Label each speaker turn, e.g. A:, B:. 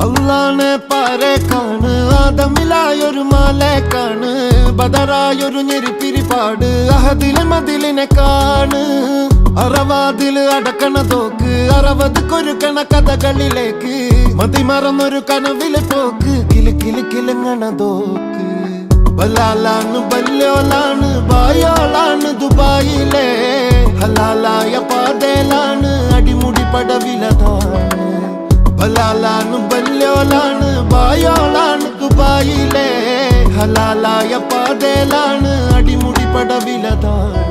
A: അള്ളാനെ പാരേക്കാണ് ആദമിലായൊരു മാലേക്കാണ് ബദറായൊരു ഞെരിപ്പിരിപ്പാട് അഹദിലെ മതിലിനെ കാണ് അറവാതില് അടക്കണ തോക്ക് 60 കൊരുക്കണ കഥകളിലേക്ക് മതിമറന്നൊരു കനവിലെ പോക്ക് കിലി കിലി കിലങ്ങണ തോക്ക് ബലാലാണ് ബല്യോലാണ് ബായോളാണ് ദുബായിലെ ഹലാലായ പാതയിലാണ് അടിമുടി പടവിലതാണ് ബലാലാണ് ബല്യോലാണ് ബായോളാണ് ദുബായിലെ ഹലാലായ പാതയിലാണ് അടിമുടി പടവിലതാണ്